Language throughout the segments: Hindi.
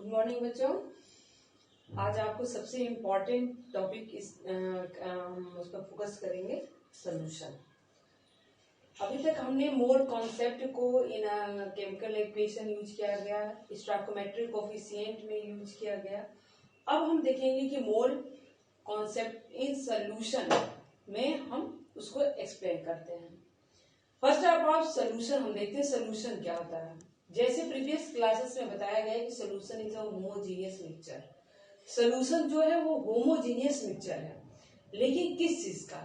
गुड मॉर्निंग बच्चों। आज आपको सबसे इम्पोर्टेंट टॉपिक उस पर फोकस करेंगे, सॉल्यूशन। अभी तक हमने मोल कॉन्सेप्ट को इन केमिकल इक्वेशन यूज किया गया, स्टोइकोमेट्रिक कोफिशिएंट में यूज किया गया। अब हम देखेंगे कि मोल कॉन्सेप्ट इन सॉल्यूशन में हम उसको एक्सप्लेन करते हैं। फर्स्ट ऑफ ऑल सॉल्यूशन हम देखते हैं, सॉल्यूशन क्या होता है। जैसे प्रीवियस क्लासेस में बताया गया कि solution is a homogeneous mixture. Solution जो है वो होमोजीनियस मिक्सचर है, लेकिन किस चीज का?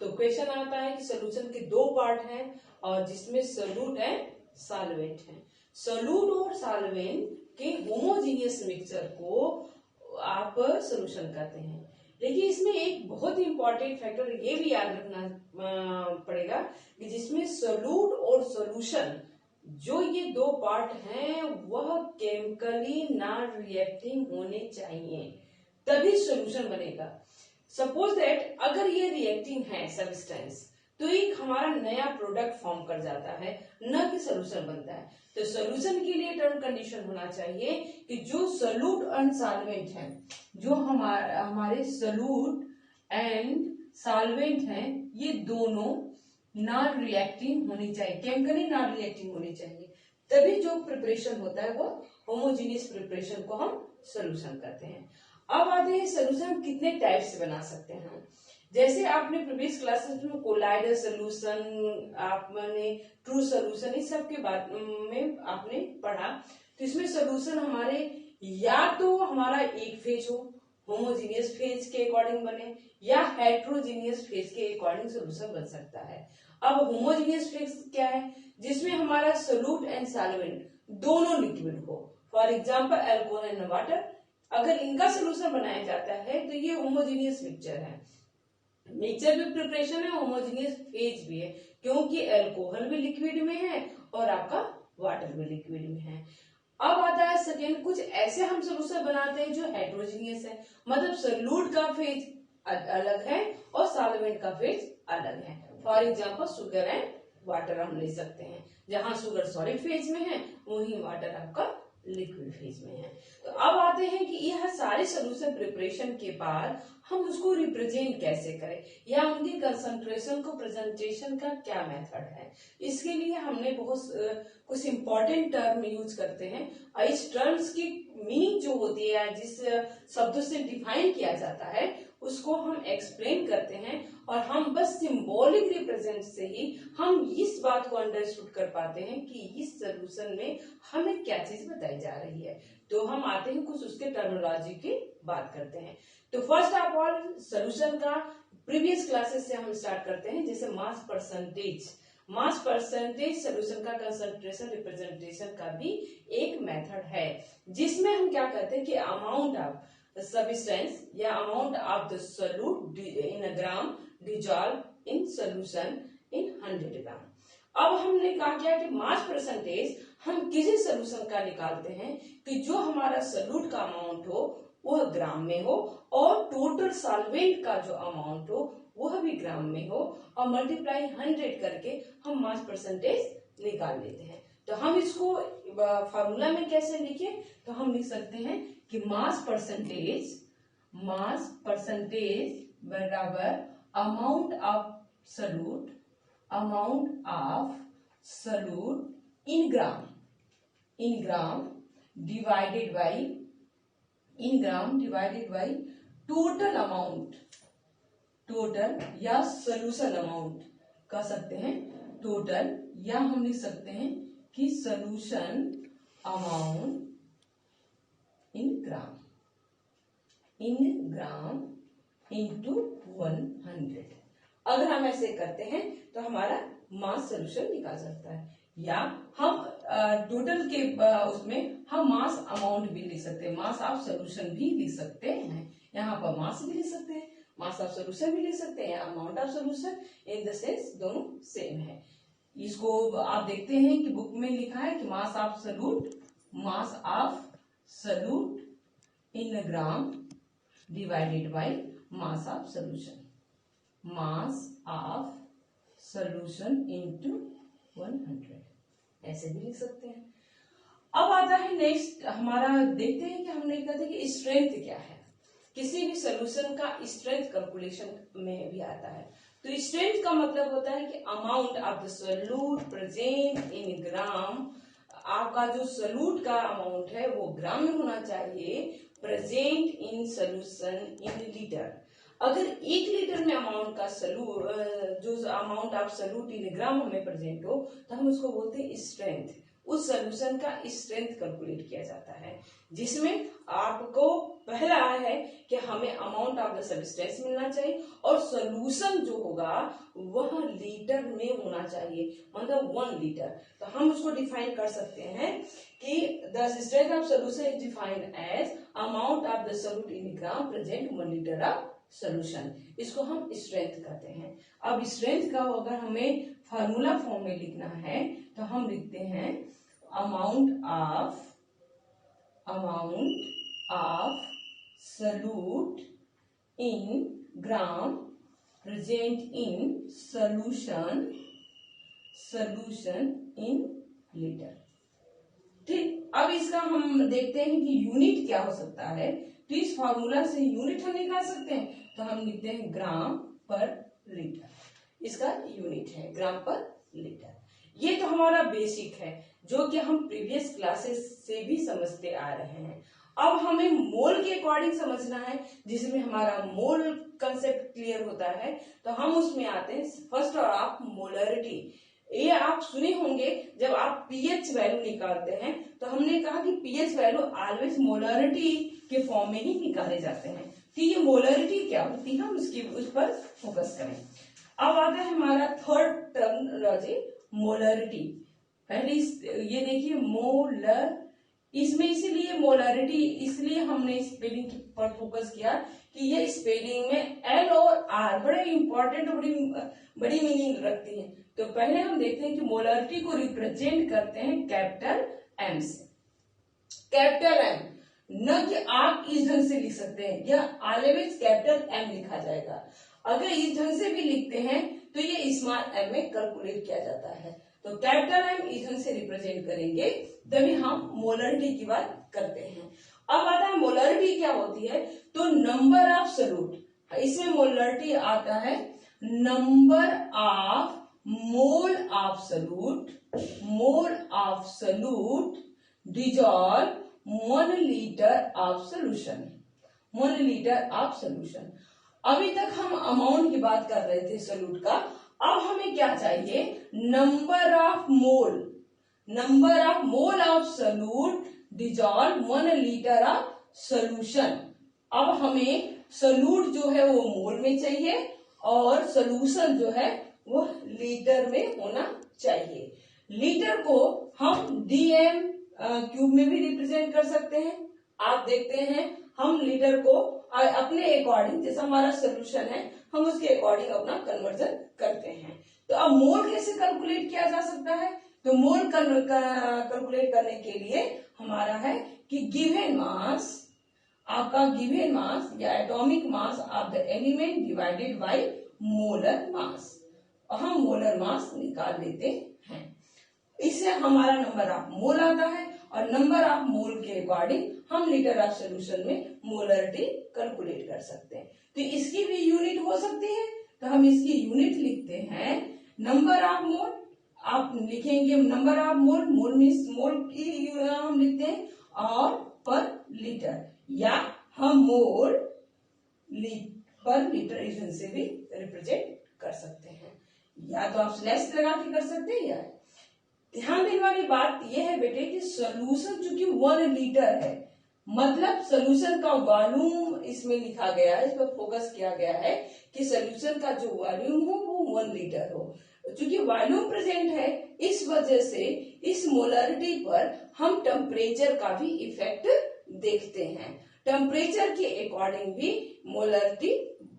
तो क्वेश्चन आता है कि सॉल्यूशन के दो पार्ट हैं और जिसमें सोल्यूट है, सॉल्वेंट है। सोल्यूट और सॉल्वेंट के होमोजीनियस मिक्सचर को आप सॉल्यूशन कहते हैं। लेकिन इसमें एक बहुत ही इंपॉर्टेंट फैक्टर ये भी याद रखना पड़ेगा कि जिसमें सोल्यूट और सॉल्यूशन जो ये दो पार्ट हैं वह केमिकली नॉन रिएक्टिंग होने चाहिए, तभी सॉल्यूशन बनेगा। सपोज दैट अगर ये रिएक्टिंग है सब्सटेंस, तो एक हमारा नया प्रोडक्ट फॉर्म कर जाता है, न कि सॉल्यूशन बनता है। तो सॉल्यूशन के लिए टर्म कंडीशन होना चाहिए कि जो सोल्यूट एंड सॉल्वेंट है, जो हमारे सोल्यूट एंड सॉल्वेंट हैं, ये दोनों नॉन रिएक्टिंग होनी चाहिए, केमिकली नॉन रिएक्टिंग होनी चाहिए, तभी जो प्रिपरेशन होता है वो होमोजीनियस प्रिपरेशन को हम सॉल्यूशन कहते हैं। अब आते हैं सॉल्यूशन कितने टाइप से बना सकते हैं। जैसे आपने प्रीवियस क्लासेस में कोलाइडल सॉल्यूशन, आपने ट्रू सॉल्यूशन, इस सब के बारे में आपने पढ़ा। तो इसमें सॉल्यूशन हमारे या तो हमारा एक फेज हो, होमोजीनियस फेज के अकॉर्डिंग बने, या हेट्रोजीनियस फेज के अकॉर्डिंग सॉल्यूशन बन सकता है। अब होमोजीनियस फेज क्या है? जिसमें हमारा सोल्यूट एंड सॉल्वेंट दोनों लिक्विड हो, for example alcohol and water. अगर इनका सॉल्यूशन बनाया जाता है तो ये होमोजीनियस मिक्सचर है। मिक्सचर भी प्रिपरेशन है, होमोजीनियस फेज भी है, क्योंकि अल्कोहल भी लिक्विड में है और आपका वाटर भी लिक्विड में है। अब आता है सेकेंड, कुछ ऐसे हम सॉल्यूशन बनाते हैं जो हेट्रोजीनियस है, मतलब सोल्यूट का फेज अलग है और सॉल्वेंट का फेज अलग है। For example sugar and water हम ले सकते हैं, जहां शुगर सॉलिड फेज में है वहीं वाटर आपका लिक्विड फेज में है। तो अब आते हैं कि यह सारे सॉल्यूशन प्रिपरेशन के बाद हम उसको रिप्रेजेंट कैसे करें, या उनकी कंसंट्रेशन को प्रेजेंटेशन का क्या मेथड है। इसके लिए हमने बहुत कुछ इंपॉर्टेंट टर्म यूज करते हैं, और इस टर्म्स की मीनिंग जो होती है, जिस शब्दों से डिफाइन किया जाता है, उसको हम एक्सप्लेन करते हैं। और हम बस सिंबॉलिक रिप्रेजेंट से ही हम इस बात को अंडरस्टूड कर पाते हैं कि इस सॉल्यूशन में हमें क्या चीज बताई जा रही है। तो हम आते हैं कुछ उसके टर्मिनोलॉजी की बात करते हैं। तो फर्स्ट ऑफ ऑल सॉल्यूशन का प्रीवियस क्लासेस से हम स्टार्ट करते हैं। जैसे मास परसेंटेज सॉल्यूशन का कंसंट्रेशन रिप्रेजेंटेशन का भी एक मेथड है, जिसमें हम क्या कहते हैं कि अमाउंट ऑफ सब्सटेंस या amount of the solute in a gram dissolve in solution in 100 ग्राम। अब हमने कहा क्या कि मास परसेंटेज हम किसी सॉल्यूशन का निकालते हैं कि जो हमारा सोल्यूट का अमाउंट हो वह ग्राम में हो, और टोटल सॉल्वेंट का जो अमाउंट हो वह भी ग्राम में हो, और मल्टीप्लाई 100 करके हम मास परसेंटेज निकाल लेते हैं। तो हम इसको फॉर्मूला में कैसे लिखें? तो हम लिख सकते हैं कि मास परसेंटेज बराबर amount of solute in gram divided by total या सोल्यूशन अमाउंट कह सकते हैं टोटल, या हम लिख सकते हैं कि solution amount in gram into 100। अगर हम ऐसे करते हैं तो हमारा मास सोल्यूशन निकाल सकता है, या हम टोटल के उसमें हम मास अमाउंट भी लिख सकते हैं, मास ऑफ सोल्यूशन भी लिख सकते हैं। यहाँ पर मास भी लिख सकते हैं, मास ऑफ सोल्यूशन भी लिख सकते हैं, amount of solution, in the sense दोनों सेम है। इसको आप देखते हैं कि बुक में लिखा है कि mass of solute in gram divided by mass of solution into 100, ऐसे भी लिख सकते हैं। अब आता है नेक्स्ट हमारा, देखते हैं कि हमने कहते हैं कि स्ट्रेंथ क्या है। किसी भी सोल्यूशन का स्ट्रेंथ कैलकुलेशन में भी आता है। तो स्ट्रेंथ का मतलब होता है कि amount of the solute present in gram. आपका जो सोल्यूट का अमाउंट है वो ग्राम में होना चाहिए, present in solution in litre. अगर 1 लीटर में अमाउंट का जो अमाउंट ऑफ सोल्यूट इन ग्राम में प्रेजेंट हो तो हम उसको बोलते हैं स्ट्रेंथ। उस सोल्यूशन का स्ट्रेंथ कैलकुलेट किया जाता है, जिसमें आपको पहला है कि हमें अमाउंट ऑफ द सब्सटेंस मिलना चाहिए और सोल्यूशन जो होगा वह लीटर में होना चाहिए, मतलब 1 लीटर। तो हम उसको डिफाइन कर सकते हैं कि the strength of solution is defined as amount of the solute in gram present 1 litre of solution. इसको हम स्ट्रेंथ कहते हैं। अब स्ट्रेंथ का अगर हमें फार्मूला फॉर्म में लिखना है तो हम लिखते हैं amount of solute in gram present in solution in litre. ठीक, अब इसका हम देखते हैं कि यूनिट क्या हो सकता है। तो इस फार्मूला से यूनिट हम निकाल सकते हैं, तो हम लिखते हैं ग्राम पर लीटर। इसका यूनिट है ग्राम पर लीटर। ये तो हमारा बेसिक है जो कि हम प्रीवियस क्लासेस से भी समझते आ रहे हैं। अब हमें मोल के अकॉर्डिंग समझना है, जिसमें हमारा मोल कंसेप्ट क्लियर होता है। तो हम उसमें आते हैं फर्स्ट ऑफ मोलरिटी। ये आप सुने होंगे जब आप पीएच वैल्यू निकालते हैं तो हमने कहा कि पीएच वैल्यू ऑलवेज मोलरिटी के फॉर्म में ही निकाले जाते हैं। तो ये मोलरिटी क्या होती है, हम उस पर फोकस करें। अब आता है हमारा थर्ड टर्मिनोलॉजी मोलरिटी। पहले ये देखिए मोलर, इसमें इसीलिए मोलरिटी इसलिए हमने स्पेलिंग पर फोकस किया कि ये स्पेलिंग में एल और आर बड़े इंपॉर्टेंट और बड़ी मीनिंग रखती है। तो पहले हम देखते हैं कि मोलरिटी को रिप्रेजेंट करते हैं कैपिटल एम से। कैपिटल एम, न कि आप इस ढंग से लिख सकते हैं, यह ऑलवेज कैपिटल एम लिखा जाएगा। अगर इस ढंग से भी लिखते हैं तो ये स्मॉल एम में कैलकुलेट किया जाता है। तो कैपिटल एम इस ढंग से रिप्रेजेंट करेंगे तभी हम मोलरिटी की बात करते हैं। अब आता है मोलरिटी क्या होती है, तो नंबर ऑफ सोल्यूट। इसमें मोलरिटी आता है number of mole of solute dissolve 1 litre of solution. 1 litre of solution. अभी तक हम अमाउंट की बात कर रहे थे सोल्यूट का। अब हमें क्या चाहिए, number of mole of solute dissolve 1 litre of solution. अब हमें सोल्यूट जो है वो मोल में चाहिए और सोल्यूशन जो है वो लीटर में होना चाहिए। लीटर को हम डीएम क्यूब में भी रिप्रेजेंट कर सकते हैं। आप देखते हैं हम लीटर को अपने अकॉर्डिंग, जैसा हमारा सोल्यूशन है हम उसके अकॉर्डिंग अपना कन्वर्जन करते हैं। तो अब मोल कैसे कैलकुलेट किया जा सकता है, तो मोल कैलकुलेट करने के लिए हमारा है कि गिवन मास, आपका गिवन मास या atomic mass of the element divided by molar mass. हम मोलर मास निकाल लेते हैं, इससे हमारा नंबर ऑफ मोल आता है और नंबर ऑफ मोल के अकॉर्डिंग हम लीटर ऑफ सोल्यूशन में मोलरिटी कैलकुलेट कर सकते हैं। तो इसकी भी यूनिट हो सकती है, तो हम इसकी यूनिट लिखते हैं नंबर ऑफ मोल। आप लिखेंगे number of mole means mole की हम लिखते हैं और पर लीटर, या हम मोल पर लीटर इस से भी रिप्रेजेंट कर सकते हैं, या तो आप स्लैश लगा के कर सकते हैं। या ध्यान देने वाली बात यह है बेटे कि सोल्यूशन चूंकि 1 लीटर है, मतलब सोल्यूशन का वॉल्यूम इसमें लिखा गया है, इस पर फोकस किया गया है कि सोल्यूशन का जो वॉल्यूम हो वो 1 लीटर हो। चूंकि वॉल्यूम प्रेजेंट है इस वजह से इस मोलरिटी पर हम टेम्परेचर का भी इफेक्ट देखते हैं। टेम्परेचर के अकॉर्डिंग भी मोलरिटी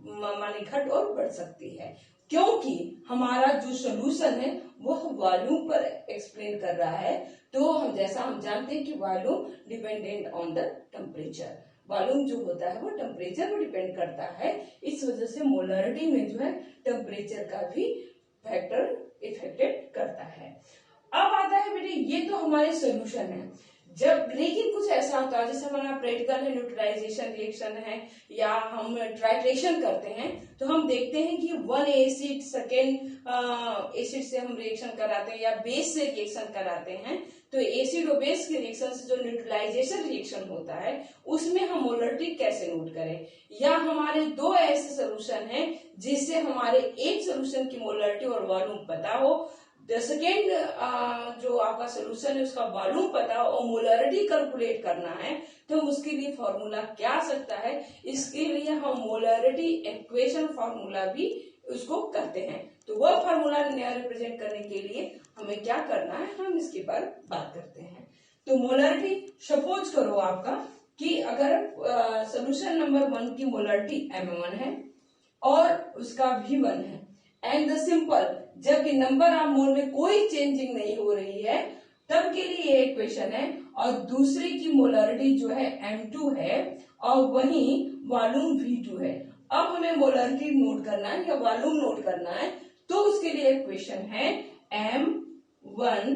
माने घट और बढ़ सकती है, क्योंकि हमारा जो सोल्यूशन है वह वॉल्यूम पर एक्सप्लेन कर रहा है। तो हम जैसा हम जानते हैं कि volume dependent on the temperature, volume जो होता है वो टेम्परेचर पर डिपेंड करता है। इस वजह से मोलरिटी में जो है टेम्परेचर का भी फैक्टर इफेक्टेड करता है। अब आता है बेटे, ये तो हमारे सोल्यूशन है। लेकिन कुछ ऐसा होता है जैसे हमारा प्रैक्टिकल है, न्यूट्रलाइजेशन रिएक्शन है या हम ट्राइट्रेशन करते हैं, तो हम देखते हैं कि वन एसिड सेकेंड एसिड से हम रिएक्शन कराते हैं या बेस से रिएक्शन कराते हैं। तो एसिड और बेस के रिएक्शन से जो न्यूट्रलाइजेशन रिएक्शन होता है उसमें हम मोलरिटी कैसे नोट करें, या हमारे दो ऐसे सोल्यूशन हैं जिससे हमारे एक सोल्यूशन की मोलरिटी और वॉल्यूम पता हो, सेकेंड जो आपका सोल्यूशन है उसका वॉल्यूम पता हो और मोलरिटी कैलकुलेट करना है, तो हम उसके लिए फॉर्मूला क्या आ सकता है, इसके लिए हम मोलरिटी इक्वेशन फॉर्मूला भी उसको करते हैं। तो वह फॉर्मूला रिप्रेजेंट करने के लिए हमें क्या करना है, हम इसके बात करते हैं। तो मोलरिटी सपोज करो आपका कि अगर सोल्यूशन नंबर 1 की मोलरिटी M1 है और उसका V1 है एंड द सिंपल, जबकि नंबर ऑफ मोल में कोई चेंजिंग नहीं हो रही है, तब के लिए ये इक्वेशन है, और दूसरी की मोलरिटी जो है M2 है और वहीं वॉल्यूम V2 है। अब हमें मोलरिटी नोट करना है या वॉल्यूम नोट करना है, तो उसके लिए इक्वेशन है M1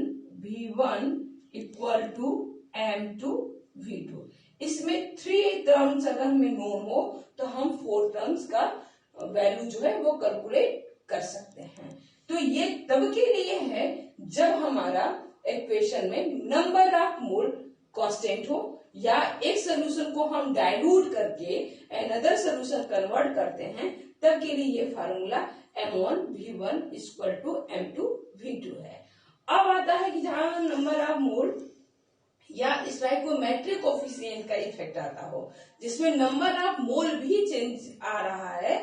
V1 equal to M2 V2। इसमें 3 टर्म्स अगर हमें नोन हो तो हम 4 टर्म्स का वैल्यू जो है वो कैलकुलेट कर सकते हैं। तो ये तब के लिए है जब हमारा इक्वेशन में नंबर ऑफ मोल कांस्टेंट हो या एक सोल्यूशन को हम डाइल्यूट करके अनदर सोल्यूशन कन्वर्ट करते हैं, तब के लिए ये formula M1 V1 equal to M2 V2 है। अब आता है कि जहां नंबर ऑफ मोल या स्टोइकोमेट्रिक कोफिशिएंट का इफेक्ट आता हो, जिसमें नंबर ऑफ मोल भी चेंज आ रहा है,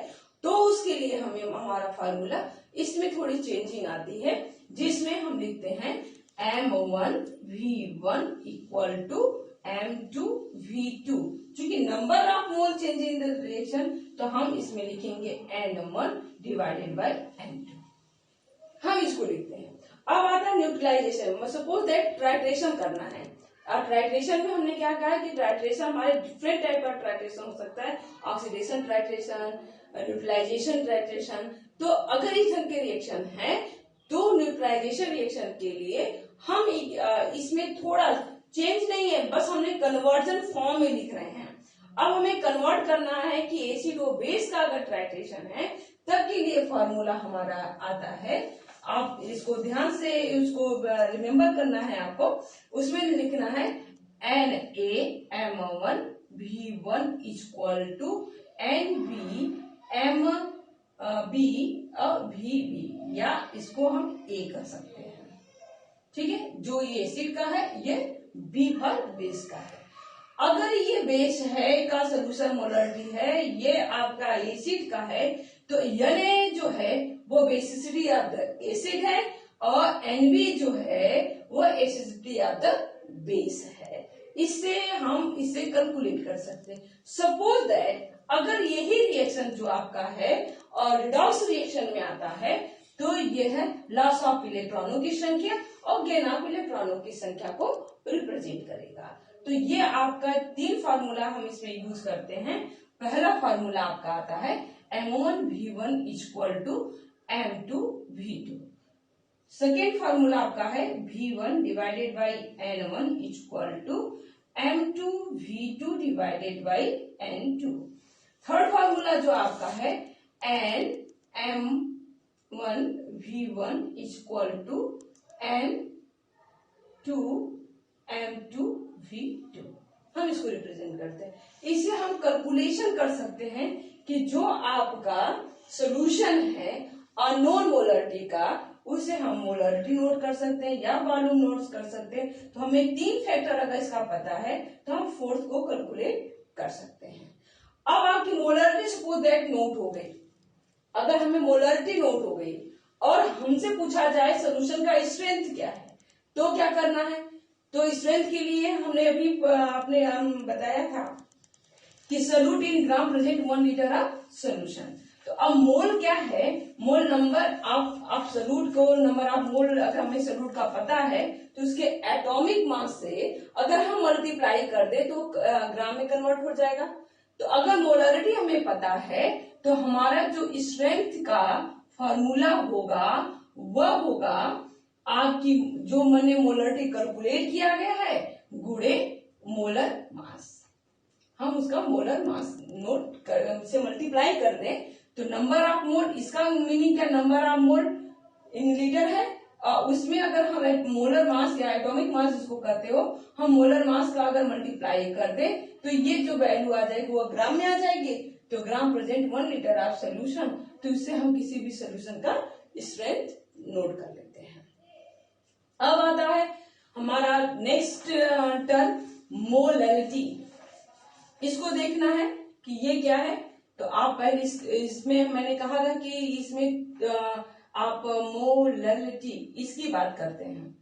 तो उसके लिए हमें हमारा फार्मूला इसमें थोड़ी चेंजिंग आती है, जिसमें हम लिखते हैं M1 V1 equal to M2 V2। क्योंकि number of mole change in the reaction, तो हम इसमें लिखेंगे N1 डिवाइडेड बाय N2, हम इसको लिखते हैं। अब आता है न्यूट्रलाइजेशन। सपोज दैट ट्राइट्रेशन करना है। अब ट्राइट्रेशन में हमने क्या कहा कि ट्राइट्रेशन हमारे डिफरेंट टाइप का ट्राइट्रेशन हो सकता है, ऑक्सीडेशन ट्राइट्रेशन, न्यूट्रलाइजेशन ट्राइट्रेशन। तो अगर इस ढंग के रिएक्शन है तो न्यूट्रलाइजेशन रिएक्शन के लिए हम इसमें थोड़ा चेंज नहीं है, बस हमने कन्वर्जन फॉर्म में लिख रहे हैं। अब हमें कन्वर्ट करना है कि एसिड और बेस का अगर ट्राइट्रेशन है, तब के लिए फॉर्मूला हमारा आता है, आप इसको ध्यान से उसको रिमेम्बर करना है आपको। उसमें लिखना है NaM1 V1 equal to NbMb Vb, या इसको हम A कर सकते हैं। ठीक है, जो ये एसिड का है ये B पर बेस का है। अगर ये बेस है का सोल्यूशन मोलरिटी है, ये आपका एसिड का है, तो Na जो है वो बेसिसिटी ऑफ द एसिड है और Nb जो है वो एसिडिटी ऑफ द बेस है। इससे हम इसे कैलकुलेट कर सकते हैं। सपोज दैट अगर यही रिएक्शन जो आपका है और रिडॉक्स रिएक्शन में आता है, तो यह है लॉस ऑफ इलेक्ट्रॉनों की संख्या और गेन ऑफ इलेक्ट्रॉनों की संख्या को रिप्रेजेंट करेगा। तो ये आपका 3 फार्मूला हम इसमें यूज करते हैं। पहला फार्मूला आपका आता है M1 V1 equal to M2 V2। Second formula आपका है V1 divided by N1 equal to M2 V2 divided by N2। Third formula जो आपका है M1 V1 equal to N2 M2 V2, हम इसको रिप्रेजेंट करते हैं। इससे हम कैलकुलेशन कर सकते हैं कि जो आपका सोल्यूशन है अननोन मोलरिटी का, उसे हम मोलरिटी नोट कर सकते हैं या वॉल्यूम नोट कर सकते हैं। तो हमें 3 फैक्टर अगर इसका पता है तो हम 4th को कैलकुलेट कर सकते हैं। अब आपकी मोलरिटी सपोज दैट नोट हो गई। अगर हमें मोलरिटी नोट हो गई और हमसे पूछा जाए सोल्यूशन का स्ट्रेंथ क्या है, तो क्या करना है? तो स्ट्रेंथ के लिए हमने अभी आपने बताया था कि solute in gram present 1 litre of solution. तो अब मोल क्या है? मोल नंबर ऑफ सोल्यूट को, नंबर ऑफ मोल अगर हमें सोल्यूट का पता है तो उसके एटॉमिक मास से अगर हम मल्टीप्लाई कर दे तो ग्राम में कन्वर्ट हो जाएगा। तो अगर मोलरिटी हमें पता है तो हमारा जो स्ट्रेंथ का फॉर्मूला होगा वह होगा आपकी जो मैंने मोलरिटी कैलकुलेट किया गया है गुणे मोलर मास। हम उसका मोलर मास नोट कर से मल्टीप्लाई कर दें तो नंबर ऑफ मोल, इसका मीनिंग क्या, number of mole in litre है, उसमें अगर हम मोलर मास या एटॉमिक मास जिसको कहते हो, हम मोलर मास का अगर मल्टीप्लाई कर दे तो ये जो वैल्यू आ जाएगी वो ग्राम में आ जाएगी। तो ग्राम प्रेजेंट 1 लीटर ऑफ सोल्यूशन, तो इससे हम किसी भी सोल्यूशन का स्ट्रेंथ नोट कर लेते हैं। अब आता है हमारा नेक्स्ट टर्म मोलैरिटी। इसको देखना है कि ये क्या है। तो आप पहले इसमें मैंने कहा था कि इसमें आप मोलैरिटी इसकी बात करते हैं।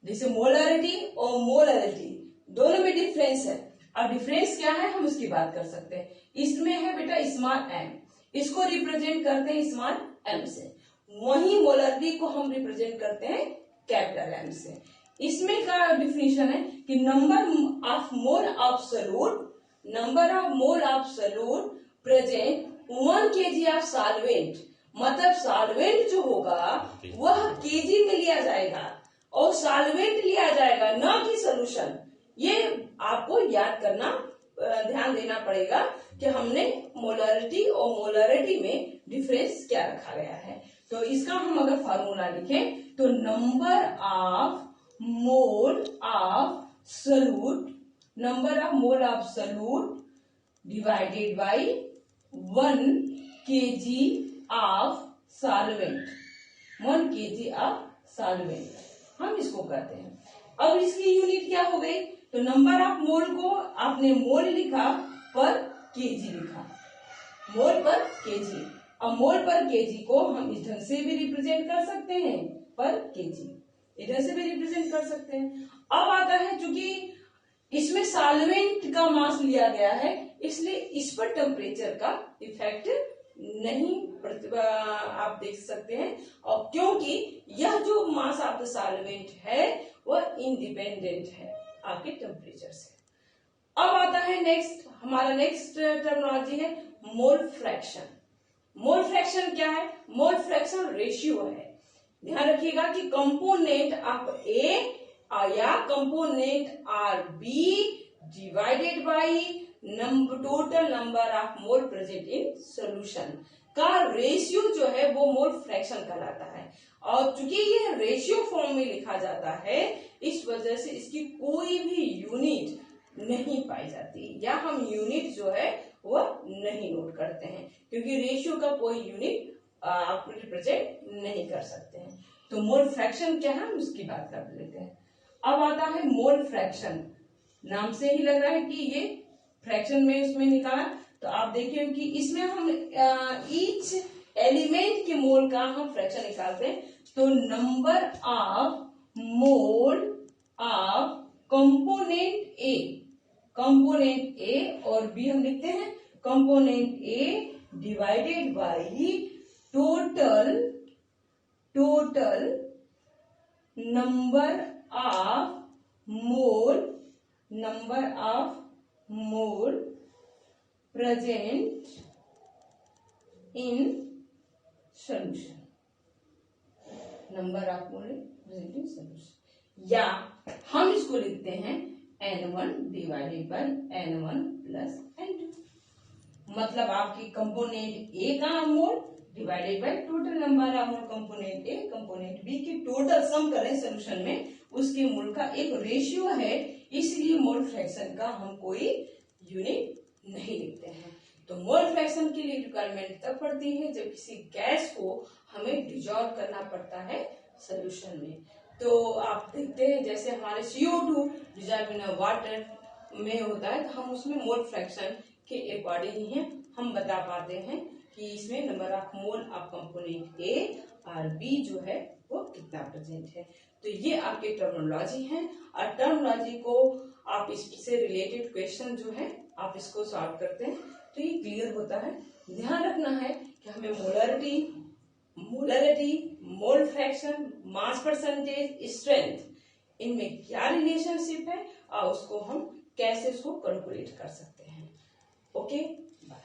जैसे मोलैरिटी और मोलैरिटी दोनों में डिफरेंस है। अब डिफरेंस क्या है हम उसकी बात कर सकते हैं। इसमें है बेटा स्मॉल एम, इसको रिप्रेजेंट करते हैं स्मॉल एम से, वही मोलैरिटी को हम रिप्रेजेंट करते हैं कैपिटल एम से। इसमें का डिफिनेशन है कि number of mole of solute, number of mole of solute present 1 kg of solvent, मतलब सॉल्वेंट जो होगा वह केजी में लिया जाएगा और सॉल्वेंट लिया जाएगा, ना कि सोल्यूशन। ये आपको याद करना, ध्यान देना पड़ेगा कि हमने मोलैरिटी और मोलैरिटी में डिफरेंस क्या रखा गया है। तो इसका हम अगर फार्मूला लिखें तो number of mole of solute, number of mole of solute divided by 1 kg of solvent, 1 kg of solvent हम इसको कहते हैं। अब इसकी यूनिट क्या हो गई, तो नंबर ऑफ मोल को आपने मोल लिखा पर केजी लिखा, मोल पर केजी। अब मोल पर केजी को हम इस ढंग से भी रिप्रेजेंट कर सकते हैं, पर केजी इधर से भी रिप्रेजेंट कर सकते हैं। अब आता है चूंकि इसमें सॉल्वेंट का मास लिया गया है इसलिए इस पर टेम्परेचर का इफेक्ट नहीं आप देख सकते हैं, और क्योंकि यह जो मास ऑफ द सॉल्वेंट है वह इंडिपेंडेंट है आपके टेम्परेचर से। अब आता है नेक्स्ट, हमारा नेक्स्ट टर्मिनोलॉजी है मोल फ्रैक्शन। मोल फ्रैक्शन क्या है, मोल फ्रैक्शन रेशियो है। ध्यान रखिएगा कि कंपोनेंट ऑफ ए या component or B divided by total number of mole present in solution का रेशियो जो है वो मोल फ्रैक्शन कहलाता है। और चूंकि ये रेशियो फॉर्म में लिखा जाता है इस वजह से इसकी कोई भी यूनिट नहीं पाई जाती, या हम यूनिट जो है वह नहीं नोट करते हैं, क्योंकि रेशियो का कोई यूनिट आप रिप्रेजेंट नहीं कर सकते हैं। तो मोल फ्रैक्शन क्या है हम उसकी बात कर लेते हैं। अब आता है मोल फ्रैक्शन, नाम से ही लग रहा है कि ये फ्रैक्शन में उसमें निकाला। तो आप देखिए कि इसमें हम ईच एलिमेंट के मोल का हम फ्रैक्शन निकालते हैं। तो number of mole of component A, component ए और बी हम लिखते हैं component A divided by total number of mole present in solution, number of mole present in solution, या हम इसको लिखते हैं N1 divided by N1 plus N2, मतलब आपकी कंपोनेंट ए का mole divided by total number of mole component A component B की टोटल सम करें सोल्यूशन में, उसके मोल का एक रेशियो है, इसलिए मोल फ्रैक्शन का हम कोई यूनिट नहीं लिखते हैं। तो मोल फ्रैक्शन के लिए रिक्वायरमेंट तब पड़ती है जब किसी गैस को हमें डिजॉल्व करना पड़ता है सोल्यूशन में। तो आप देखते हैं जैसे हमारे CO2 डिजॉल्व इन वाटर में होता है, तो हम उसमें मोल फ्रैक्शन के अकॉर्डिंग ही हम बता पाते हैं कि इसमें number of mole of component ए और बी जो है वो कितना प्रेजेंट है। तो ये आपके टर्मिनोलॉजी है, और टर्मिनोलॉजी को आप इससे रिलेटेड क्वेश्चन जो है आप इसको सॉल्व करते हैं तो ये क्लियर होता है। ध्यान रखना है कि हमें molarity, mole fraction, mass percentage, strength, इनमें क्या रिलेशनशिप है और उसको हम कैसे उसको कैलकुलेट कर सकते हैं। Okay, bye.